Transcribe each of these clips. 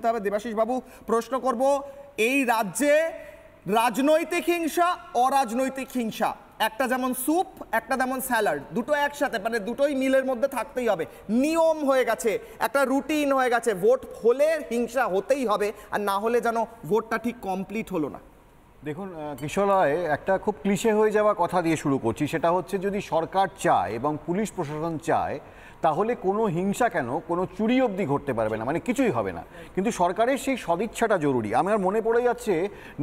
হবে। দেবাশিস বাবু, প্রশ্ন করব, এই রাজ্যে রাজনৈতিক হিংসা অরাজনৈতিক হিংসা, একটা যেমন স্যুপ একটা যেমন স্যালাড, দুটো একসাথে, মানে দুটোই মিলের মধ্যে থাকতেই হবে, নিয়ম হয়ে গেছে, একটা রুটিন হয়ে গেছে, ভোট হলে হিংসা হতেই হবে, আর না হলে যেন ভোটটা ঠিক কমপ্লিট হলো না। দেখুন কিশোরয়, একটা খুব ক্লিশে হয়ে যাওয়া কথা দিয়ে শুরু করছি, সেটা হচ্ছে যদি সরকার চায় এবং পুলিশ প্রশাসন চায় তাহলে কোনো হিংসা কেন, কোনো চুরি অবধি ঘটতে পারবে না, মানে কিছুই হবে না। কিন্তু সরকারের সেই সদিচ্ছাটা জরুরি। আমার মনে পড়ে যাচ্ছে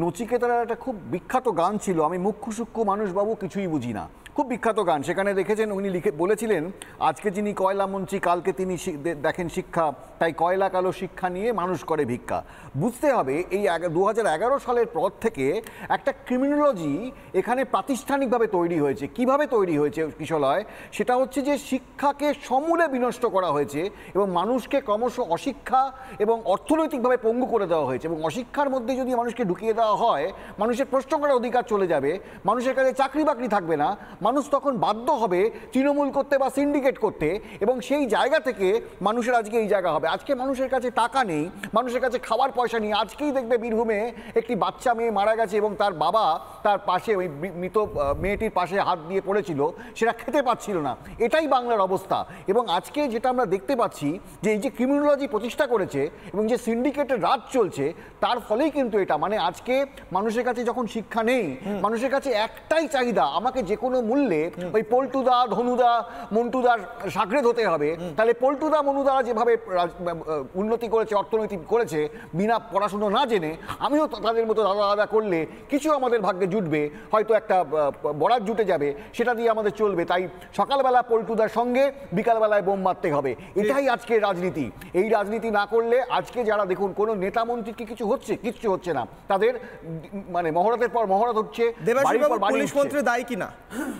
নচিকেতার একটা খুব বিখ্যাত গান ছিল, আমি মুখ্য সূক্ষ্ম মানুষ বাবু কিছুই বুঝি না, খুব বিখ্যাত গান। সেখানে দেখেছেন উনি বলেছিলেন, আজকে যিনি কয়লা মন্ত্রী কালকে তিনি দেখেন শিক্ষা, তাই কয়লা কালো শিক্ষা নিয়ে মানুষ করে ভিক্ষা। বুঝতে হবে এই 2011 সালের পর থেকে একটা ক্রিমিনোলজি এখানে প্রাতিষ্ঠানিকভাবে তৈরি হয়েছে। কিভাবে তৈরি হয়েছে কিশোরয়, সেটা হচ্ছে যে শিক্ষাকে সমূলে বিনষ্ট করা হয়েছে এবং মানুষকে ক্রমশ অশিক্ষা এবং অর্থনৈতিকভাবে পঙ্গু করে দেওয়া হয়েছে। এবং অশিক্ষার মধ্যে যদি মানুষকে ঢুকিয়ে দেওয়া হয়, মানুষের প্রশ্ন করার অধিকার চলে যাবে, মানুষের কাছে চাকরি বাকরি থাকবে না, মানুষ তখন বাধ্য হবে তৃণমূল করতে বা সিন্ডিকেট করতে, এবং সেই জায়গা থেকে মানুষের আজকে এই জায়গা হবে। আজকে মানুষের কাছে টাকা নেই, মানুষের কাছে খাওয়ার পয়সা নেই। আজকেই দেখবে বীরভূমে একটি বাচ্চা মেয়ে মারা গেছে এবং তার বাবা তার পাশে, ওই মৃত মেয়েটির পাশে হাত দিয়ে পড়েছিল, সেটা খেতে পাচ্ছিল না। এটাই বাংলার অবস্থা। এবং আজকে যেটা আমরা দেখতে পাচ্ছি যে এই যে ক্রিমিনোলজি প্রতিষ্ঠা করেছে এবং যে সিন্ডিকেটের রাজ চলছে, তার ফলেই কিন্তু এটা, মানে আজকে মানুষের কাছে যখন শিক্ষা নেই, মানুষের কাছে একটাই চাহিদা, আমাকে যে কোনো মূল্যে ওই পল্টুদা, ধনুদা, মন্টুদার সাগরেদ হতে হবে। তাহলে পল্টুদা মনুদারা যেভাবে উন্নতি করেছে, অর্থনীতি করেছে বিনা পড়াশুনো না জেনে, আমিও তাদের মতো দাদা দাদা করলে কিছু আমাদের ভাগ্যে জুটবে, হয়তো একটা বরাত জুটে যাবে, সেটা দিয়ে আমাদের চলবে। তাই সকালবেলা পল্টুদার সঙ্গে বিকালবেলায় বোম মারতে হবে, এটাই আজকে রাজনীতি। এই রাজনীতি না করলে আজকে যারা দেখুন কোনো নেতা মন্ত্রী কি কিছু হচ্ছে, কিচ্ছু হচ্ছে না, তাদের মানে মহরতের পর মহরত হচ্ছে। পুলিশ মন্ত্রী দায়ী কিনা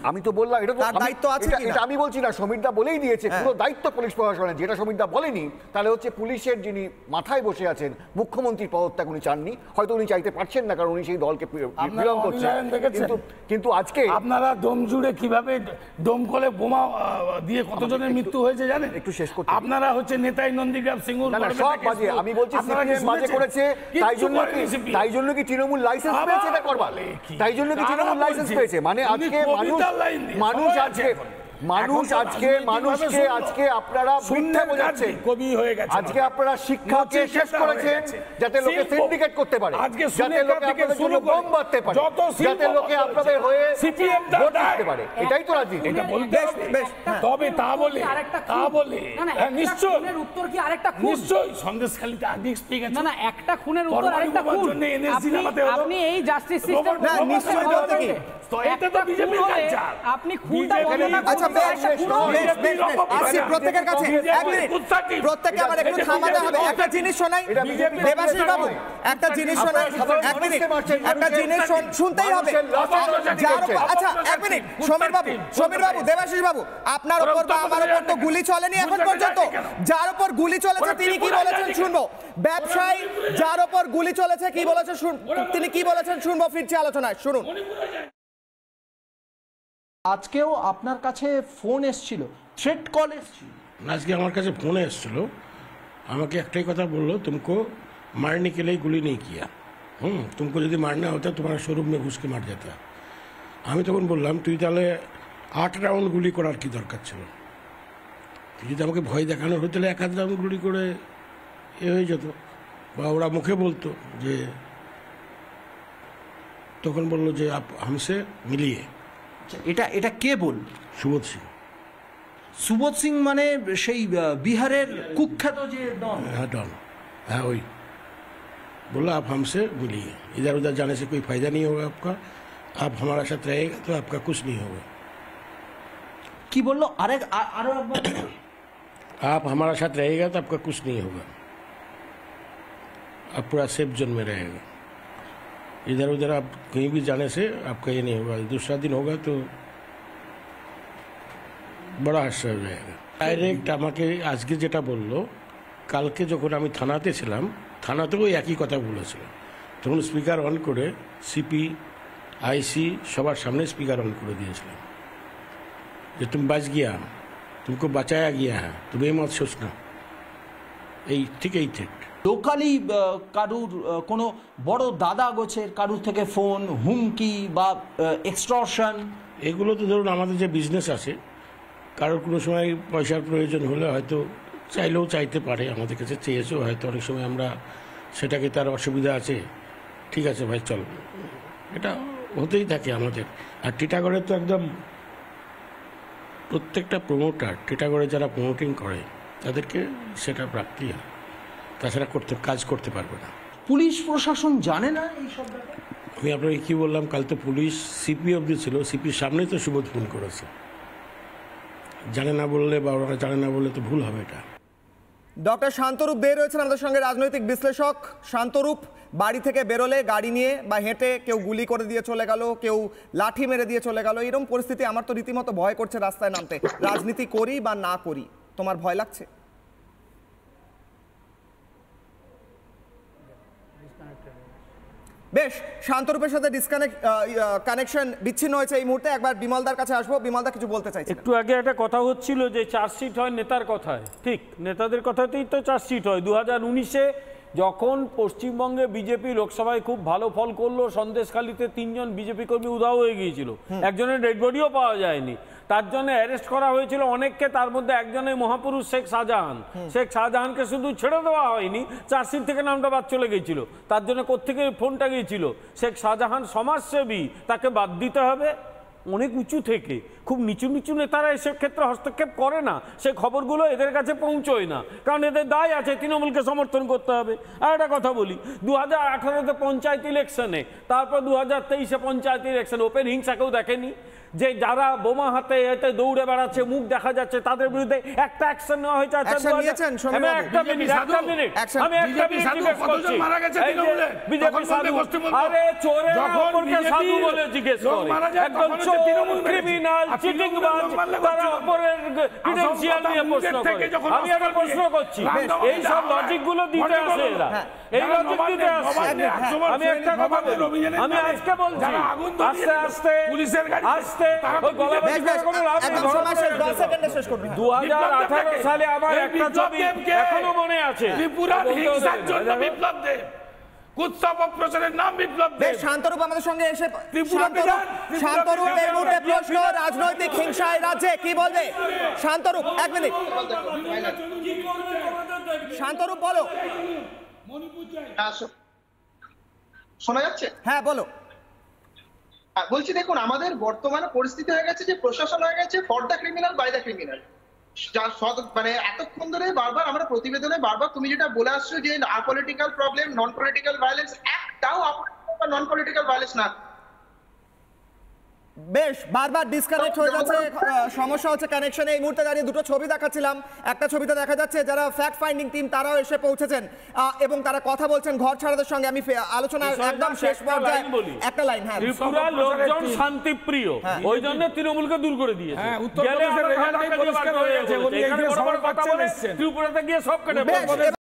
আমি তো বললাম, এটা তো দায়িত্ব আছে, এটা আমি বলছি না, সমীরদা বলেই দিয়েছে পুরো দায়িত্ব পুলিশ প্রশাসনের। যেটা সমীরদা বলেনি তাহলে হচ্ছে পুলিশের যিনি মাথায় বসে আছেন, মুখ্যমন্ত্রীর পদত্যাগ উনি চাননি, হয়তো উনি চাইতে পারছেন না, কারণ উনি সেই দলকে বিলং করছেন। কিন্তু আজকে আপনারা দম জুড়ে কিভাবে দমকলে বোমা দিয়ে কতজনের মৃত্যু হয়েছে জানেন? একটু শেষ করতে, আপনারা হচ্ছে নেতাই নন্দীগ্রাম সিঙ্গুর সব বাজে। আমি বলছি সিপিএম বাজে করেছে, তাই জন্য কি তৃণমূল লাইসেন্স পেয়েছে এটা করবার? তাই জন্য কি তৃণমূল লাইসেন্স পেয়েছে? মানে আজকে মানুষকে আজকে আপনারা মিথ্যা বোঝাচ্ছেন, কবি হয়ে গেছে। আজকে আপনারা শিক্ষাকে শেষ করেছেন যাতে লোকে সিন্ডিকেট করতে পারে, যাতে লোকে আপনাদের জন্য বোম মারতে পারে, যাতে লোকে আপনাদের হয়ে সিপিএম ভোট দিতে পারে। এটাই তো রাজনীতি। এটা বলতে তবে তা বলে নিশ্চয়ই উত্তর কি আরেকটা খুন, নিশ্চয়ই সন্দেশখালীতে আগে স্পিক আছে না, একটা খুনের উত্তর আরেকটা খুন। আপনি এই জাস্টিস সিস্টেম না, নিশ্চয়ই বলতে কি এটা তো বিজেপির কালচার। আপনি খুনটা বলেন না। আচ্ছা আসি প্রত্যেকের কাছে, এক মিনিট, প্রত্যেককে আমার একটু থামাতে হবে। একটা জিনিস শোনাই দেবাশিস বাবু, একটা জিনিস শোনাই, এক মিনিট, একটা জিনিস শুনতেই হবে। আচ্ছা এক মিনিট, সমীর বাবু, দেবাশিস বাবু, আপনার উপর বা আমার উপর তো গুলি চলেনি এখন পর্যন্ত। যার উপর গুলি চলেছে তিনি কি বলেছেন শুনবো। ব্যবসায়ী যার উপর গুলি চলেছে কি বলেছে, তিনি কি বলেছেন শুনবো। ফিরছি আলোচনায়, শুনুন। আজকেও আপনার কাছে ফোন এসেছিল, থ্রেট কল এসেছিল? আজকে আমার কাছে ফোন এসেছিল, আমাকে একটাই কথা বললো, तुमको मारने के लिए गुली नहीं किया, तुमको যদি মারনা হতো তোমার শোরুম में घुस के मार जाता। আমি তখন বললাম, তুই তাহলে 8 রাউন্ড গুলি করার কি দরকার ছিল? তুই যদি আমাকে ভয় দেখানো হতো তাহলে 1 রাউন্ড গুলি করে হয়ে যেত, বা ওরা মুখে বলতো যে, তখন বললো যে আপ হামসে মিলিয়ে। এটা কে বল? সুবোধ সিং। সুবোধ সিং মানে সেই বিহারের কুখ্যাত যে ডন? हाँ डॉन, हाँ वही। बोला आप हमसे मिलिए, इधर उधर जाने से कोई फायदा नहीं होगा आपका, आप हमारा साथ रहेगा तो आपका कुछ नहीं होगा। কি বললো? আরো आप हमारा साथ रहेगा तो आपका कुछ नहीं होगा, आप पूरा सेफ जोन में रहेगा, इधर उधर आप कहीं भी जाने से आपका ये नहीं होगा, दूसरा दिन होगा तो बड़ा हादसा हो जाएगा। डायरेक्ट আমাকে আজকে যেটা বললো, কালকে যখন আমি থানাতে ছিলাম, থানাতেও একই কথা বলেছিল। তখন স্পিকার অন করে সিপি আইসি সবার সামনে স্পিকার অন করে দিয়েছিলাম যে तुम बच गया, तुमको बचाया गया है, तुम ये मत सोचना। এই ঠিক এই থ্রেট। লোকালি কারুর কোনো বড় দাদা গোছের কারুর থেকে ফোন, হুমকি বা এক্সটর্শন? এগুলো তো ধরুন আমাদের যে বিজনেস আছে, কারোর কোনো সময় পয়সার প্রয়োজন হলে হয়তো চাইলেও চাইতে পারে, আমাদের কাছে চেয়েছেও হয়তো, অনেক সময় আমরা সেটাকে তার অসুবিধা আছে, ঠিক আছে ভাই চল, এটা হতেই থাকে আমাদের। আর টিটাগড়ে তো একদম প্রত্যেকটা প্রমোটার, টিটাগড়ে যারা প্রমোটিং করে তাদেরকে সেটা রাখতেই হয়, তাছাড়া কাজ করতে পারবে না। পুলিশ প্রশাসন জানে না এই সব ব্যাপার? আমি আপনাকে কী বললাম, কাল তো পুলিশ সিপি অবধি ছিল, সিপির সামনেই তো সুবোধ ফোন করেছে। জানে না বললে বা ওরা জানে না বললে তো ভুল হবে এটা। ডক্টর শান্তরূপ দে রয়েছেন আমাদের সঙ্গে, রাজনৈতিক বিশ্লেষক। শান্তরূপ, বাড়ি থেকে বেরোলে গাড়ি নিয়ে বা হেঁটে কেউ গুলি করে দিয়ে চলে গেল, কেউ লাঠি মেরে দিয়ে চলে গেল, এরকম পরিস্থিতি আমার তো রীতিমতো ভয় করছে রাস্তায় নামতে। রাজনীতি করি বা না করি, তোমার ভয় লাগছে? বেশ, শান্তরূপের সাথে কানেকশন বিচ্ছিন্ন হয়েছে এই মুহূর্তে। একবার বিমলদার কাছে আসবো। বিমলদা কিছু বলতে চাইছে। একটু আগে একটা কথা হচ্ছিল যে চার্জশিট হয় নেতার কথায়, ঠিক নেতাদের কথাতেই তো চার্জশিট হয়। 2019-এ যখন পশ্চিমবঙ্গে বিজেপি লোকসভায় খুব ভালো ফল করলো, সন্দেশখালীতে 3 জন বিজেপি কর্মী উধাও হয়ে গিয়েছিল, একজনের ডেড বডিও পাওয়া যায়নি, তার জন্য অ্যারেস্ট করা হয়েছিল অনেককে, তার মধ্যে একজনের মহাপুরুষ শেখ শাহজাহান। শেখ শাহজাহানকে শুধু ছেড়ে দেওয়া হয়নি, চার্জশিট থেকে নামটা বাদ চলে গিয়েছিল। তার জন্য কোত্থেকে ফোনটা গিয়েছিল? শেখ শাহজাহান সমাজসেবী, তাকে বাদ দিতে হবে। অনেক উঁচু থেকে খুব নিচু নিচু নেতারা এসব ক্ষেত্রে হস্তক্ষেপ করে না, সে খবরগুলো এদের কাছে পৌঁছয় না, কারণ এদের দায় আছে তৃণমূলকে সমর্থন করতে হবে। আর একটা কথা বলি, 2018-তে পঞ্চায়েত ইলেকশনে, তারপর 2023-এ পঞ্চায়েত ইলেকশনে ওপেন হিংসা কেউ দেখেনি? যে যারা বোমা হাতে এতে দৌড়ে বেড়াচ্ছে, মুখ দেখা যাচ্ছে, তাদের বিরুদ্ধে একটা অ্যাকশন নেওয়া হয়েছে। একটা মিনিট, আমি একটা মিনিট জিজ্ঞেস করছি, বিজেপি সাধু, আরে চোরের অপরকে সাধু বলে জিজ্ঞেস করে, একদম চোর, ক্রিমিনাল, চিটিংবাজ, তারা অপরের ক্রিডেনশিয়াল নিয়ে প্রশ্ন করে। আমি একটা প্রশ্ন করছি, এই সব লজিক গুলো দিতে আসে এরা, এই লজিক দিতে আসে। আমি একটা কথা বলি, আমি আজকে বলছি, আস্তে আস্তে পুলিশের গাড়ি 2018 সালে আমার একটা ছবি এখনো মনে আছে, উৎসব অপারেশনের নাম বিপ্লব দেব। শান্তরূপ আমাদের সঙ্গে এসে, শান্তরূপ এই মুহূর্তে প্রশ্ন, রাজনৈতিক হিংসায় রাজ্যে কি বলবে শান্তরূপ? 1 মিনিট, শান্তরূপ বলো। শোনা যাচ্ছে? হ্যাঁ বলো। বলছি, দেখুন আমাদের বর্তমানে পরিস্থিতি হয়ে গেছে যে প্রশাসন হয়ে গেছে for the criminal by the criminal. মানে এতক্ষণ ধরে বারবার আমরা প্রতিবেদনে বারবার তুমি যেটা বলে আসছো যে আপলিটিক্যাল প্রবলেম, নন পলিটিক্যাল ভায়োলেন্স, একটাও আপলিটিক্যাল বা নন পলিটিক্যাল ভায়োলেন্স না। বেশ, বারবার ডিসকানেক্ট হয়ে যাচ্ছে, সমস্যা হচ্ছে কানেকশনে। এই মুহূর্তে দাঁড়িয়ে দুটো ছবি দেখাচ্ছিলাম। একটা ছবিতে দেখা যাচ্ছে যারা ফ্যাক্ট ফাইন্ডিং টিম তারাও এসে পৌঁছেছেন এবং তারা কথা বলছেন ঘর ছাড়াদের সঙ্গে। আমি আলোচনা একদম শেষ পর্যায়ে একটা লাইন, হ্যাঁ, ত্রিপুরার লোকজন শান্তিপ্রিয়, ওই জন্য তৃণমূলকে দূর করে দিয়েছে। ত্রিপুরাতে গিয়ে সব কেটে